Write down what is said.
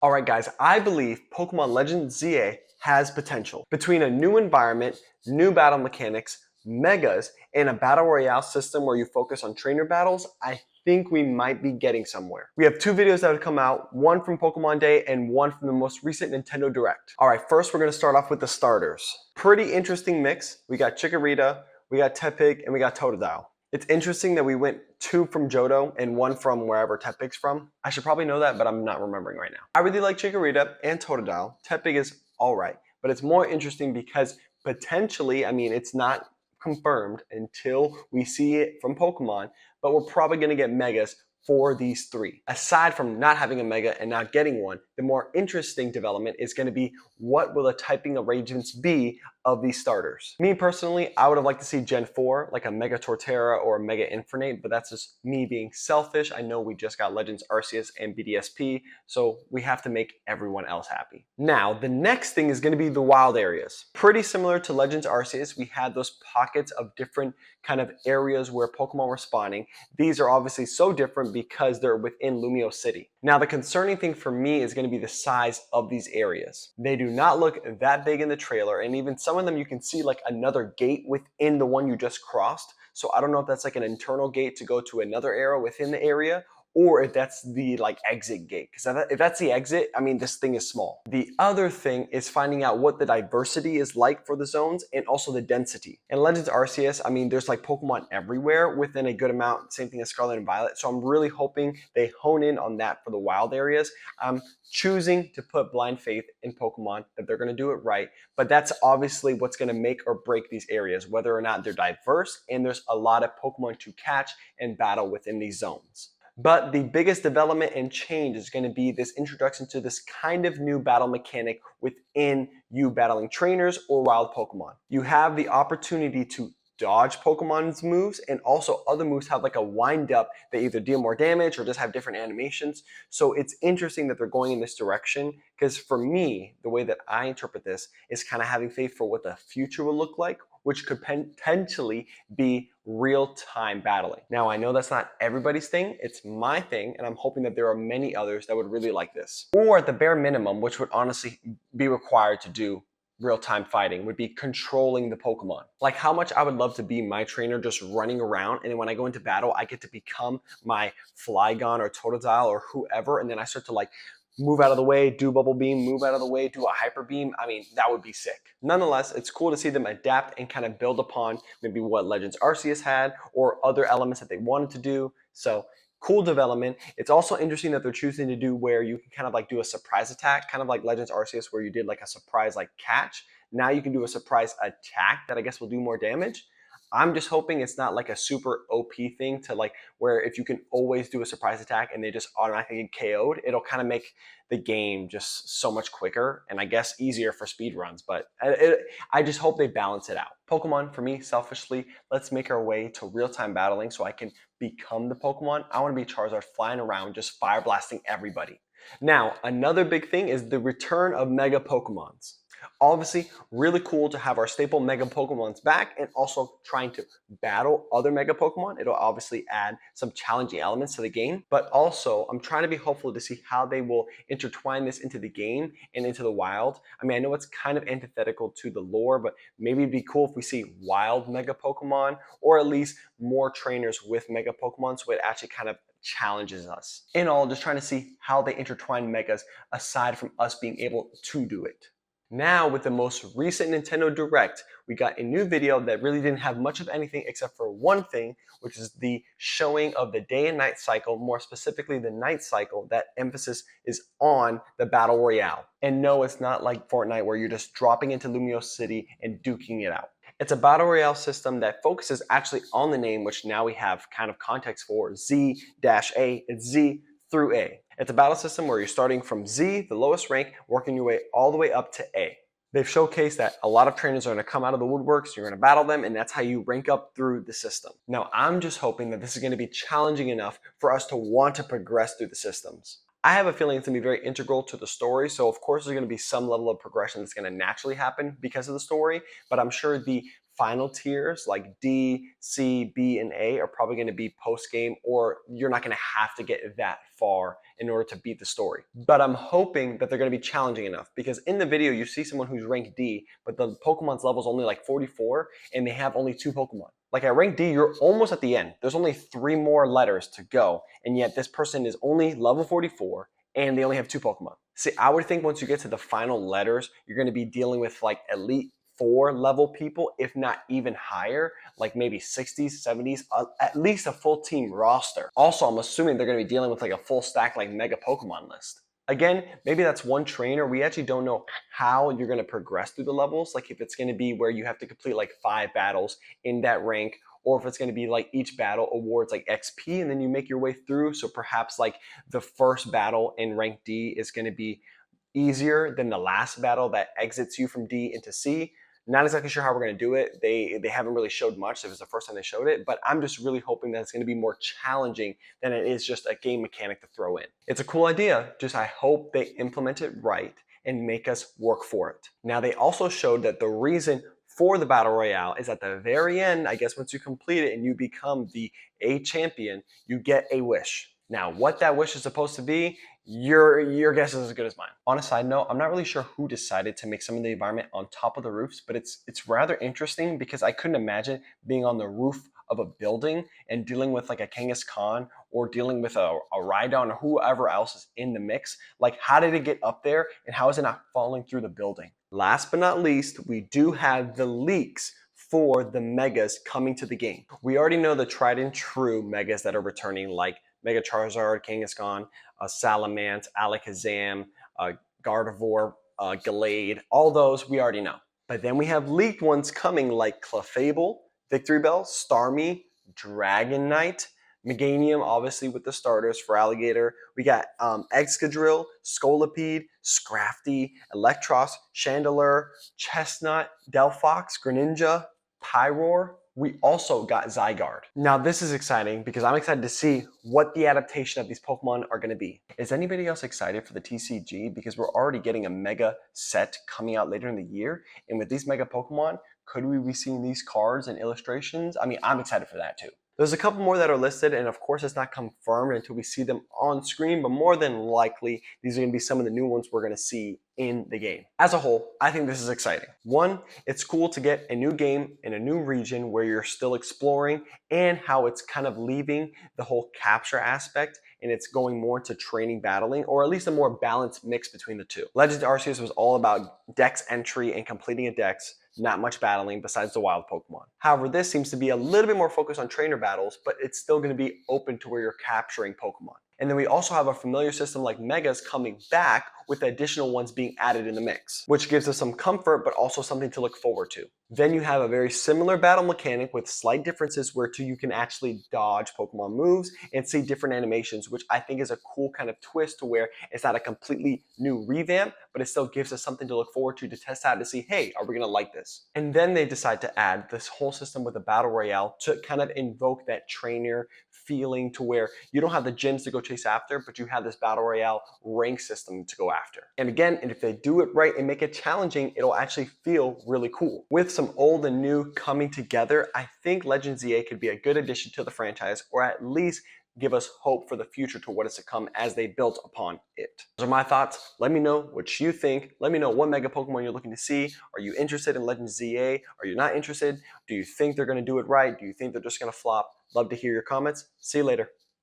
Alright guys, I believe Pokemon Legends ZA has potential. Between a new environment, new battle mechanics, megas, and a battle royale system where you focus on trainer battles, I think we might be getting somewhere. We have two videos that have come out, one from Pokemon Day and one from the most recent Nintendo Direct. Alright, first we're going to start off with the starters. Pretty interesting mix. We got Chikorita, we got Tepig, and we got Totodile. It's interesting that we went two from Johto and one from wherever Tepig's from. I should probably know that, but I'm not remembering right now. I really like Chikorita and Totodile. Tepig is alright, but it's more interesting because potentially, it's not confirmed until we see it from Pokemon, but we're probably going to get Megas for these three. Aside from not having a Mega and not getting one, the more interesting development is going to be what will the typing arrangements be of these starters. Me personally, I would have liked to see Gen 4, like a Mega Torterra or a Mega Infernape, but that's just me being selfish. I know we just got Legends Arceus and BDSP, so we have to make everyone else happy. Now, the next thing is going to be the wild areas. Pretty similar to Legends Arceus, we had those pockets of different kind of areas where Pokemon were spawning. These are obviously so different because they're within Lumio City. Now, the concerning thing for me is going to be the size of these areas. They do not look that big in the trailer, and even some of them you can see like another gate within the one you just crossed. So I don't know if that's like an internal gate to go to another area within the area, or if that's the like exit gate. Because if that's the exit, this thing is small. The other thing is finding out what the diversity is like for the zones and also the density. In Legends Arceus, there's like Pokemon everywhere within a good amount. Same thing as Scarlet and Violet. So I'm really hoping they hone in on that for the wild areas. I'm choosing to put blind faith in Pokemon that they're going to do it right, but that's obviously what's going to make or break these areas, whether or not they're diverse and there's a lot of Pokemon to catch and battle within these zones. But the biggest development and change is going to be this introduction to this kind of new battle mechanic within you battling trainers or wild Pokemon. You have the opportunity to dodge Pokemon's moves, and also other moves have like a wind up that either deal more damage or just have different animations. So it's interesting that they're going in this direction, because for me, the way that I interpret this is kind of having faith for what the future will look like, which could potentially be real-time battling. Now, I know that's not everybody's thing, it's my thing, and I'm hoping that there are many others that would really like this. Or at the bare minimum, which would honestly be required to do real-time fighting, would be controlling the Pokemon. Like how much I would love to be my trainer just running around, and then when I go into battle, I get to become my Flygon or Totodile or whoever, and then I start to like move out of the way, do Bubble Beam, move out of the way, do a Hyper Beam. That would be sick. Nonetheless, it's cool to see them adapt and kind of build upon maybe what Legends Arceus had or other elements that they wanted to do. So cool development. It's also interesting that they're choosing to do where you can kind of like do a surprise attack, kind of like Legends Arceus where you did like a surprise like catch. Now you can do a surprise attack that I guess will do more damage. I'm just hoping it's not like a super OP thing to like where if you can always do a surprise attack and they just automatically get KO'd, it'll kind of make the game just so much quicker and I guess easier for speed runs. But I just hope they balance it out. Pokemon, for me, selfishly, let's make our way to real-time battling so I can become the Pokemon. I want to be Charizard flying around just fire blasting everybody. Now, another big thing is the return of Mega Pokemons. Obviously, really cool to have our staple Mega Pokemons back and also trying to battle other Mega Pokemon. It'll obviously add some challenging elements to the game, but also I'm trying to be hopeful to see how they will intertwine this into the game and into the wild. I know it's kind of antithetical to the lore, but maybe it'd be cool if we see wild Mega Pokemon or at least more trainers with Mega Pokemon so it actually kind of challenges us. In all, just trying to see how they intertwine Megas aside from us being able to do it. Now, with the most recent Nintendo Direct, we got a new video that really didn't have much of anything except for one thing, which is the showing of the day and night cycle, more specifically the night cycle. That emphasis is on the Battle Royale. And no, it's not like Fortnite where you're just dropping into Lumio City and duking it out. It's a Battle Royale system that focuses actually on the name, which now we have kind of context for, Z-A. It's Z through A. It's a battle system where you're starting from Z, the lowest rank, working your way all the way up to A. They've showcased that a lot of trainers are going to come out of the woodworks, you're going to battle them, and that's how you rank up through the system. Now, I'm just hoping that this is going to be challenging enough for us to want to progress through the systems. I have a feeling it's going to be very integral to the story, so of course there's going to be some level of progression that's going to naturally happen because of the story, but I'm sure the final tiers like D, C, B, and A are probably going to be post-game, or you're not going to have to get that far in order to beat the story. But I'm hoping that they're going to be challenging enough, because in the video you see someone who's ranked D, but the Pokemon's level is only like 44 and they have only 2 Pokemon. Like at rank D, you're almost at the end. There's only 3 more letters to go, and yet this person is only level 44 and they only have 2 Pokemon. See, I would think once you get to the final letters, you're going to be dealing with like Elite 4 level people, if not even higher, like maybe 60s, 70s, at least a full team roster. Also, I'm assuming they're going to be dealing with like a full stack like Mega Pokemon list. Again, maybe that's one trainer. We actually don't know how you're going to progress through the levels. Like if it's going to be where you have to complete like 5 battles in that rank, or if it's going to be like each battle awards like XP and then you make your way through. So perhaps like the first battle in rank D is going to be easier than the last battle that exits you from D into C. Not exactly sure how we're going to do it. They haven't really showed much. It was the first time they showed it, but I'm just really hoping that it's going to be more challenging than it is just a game mechanic to throw in. It's a cool idea, just I hope they implement it right and make us work for it. Now, they also showed that the reason for the Battle Royale is at the very end, I guess once you complete it and you become the A champion, you get a wish. Now, what that wish is supposed to be, your guess is as good as mine. On a side note, I'm not really sure who decided to make some of the environment on top of the roofs, but it's rather interesting because I couldn't imagine being on the roof of a building and dealing with like a Kangaskhan or dealing with a Rhydon or whoever else is in the mix. Like, how did it get up there and how is it not falling through the building? Last but not least, we do have the leaks for the megas coming to the game. We already know the tried and true megas that are returning, like Mega Charizard, Kangaskhan, Salamence, Alakazam, Gardevoir, Gallade. All those we already know. But then we have leaked ones coming like Clefable, Victory Bell, Starmie, Dragonite, Meganium, obviously with the starters for Alligator. We got Excadrill, Scolipede, Scrafty, Electros, Chandelure, Chestnut, Delphox, Greninja, Pyroar. We also got Zygarde. Now this is exciting because I'm excited to see what the adaptation of these Pokemon are going to be. Is anybody else excited for the TCG? Because we're already getting a Mega set coming out later in the year. And with these Mega Pokemon, could we be seeing these cards and illustrations? I mean, I'm excited for that too. There's a couple more that are listed, and of course it's not confirmed until we see them on screen, but more than likely, these are going to be some of the new ones we're going to see in the game. As a whole, I think this is exciting. One, it's cool to get a new game in a new region where you're still exploring, and how it's kind of leaving the whole capture aspect and it's going more to training battling, or at least a more balanced mix between the two. Legends Arceus was all about dex entry and completing a dex, not much battling besides the wild Pokemon. However, this seems to be a little bit more focused on trainer battles, but it's still going to be open to where you're capturing Pokemon. And then we also have a familiar system like Megas coming back with additional ones being added in the mix, which gives us some comfort, but also something to look forward to. Then you have a very similar battle mechanic with slight differences where you can actually dodge Pokemon moves and see different animations, which I think is a cool kind of twist to where it's not a completely new revamp, but it still gives us something to look forward to test out to see, hey, are we going to like this? And then they decide to add this whole system with a battle royale to kind of invoke that trainer feeling to where you don't have the gyms to go chase after, but you have this battle royale rank system to go after. And again, if they do it right and make it challenging, it'll actually feel really cool. With some old and new coming together, I think Legends ZA could be a good addition to the franchise, or at least give us hope for the future to what is to come as they built upon it. Those are my thoughts. Let me know what you think. Let me know what Mega Pokemon you're looking to see. Are you interested in Legends ZA? Are you not interested? Do you think they're going to do it right? Do you think they're just going to flop? Love to hear your comments. See you later.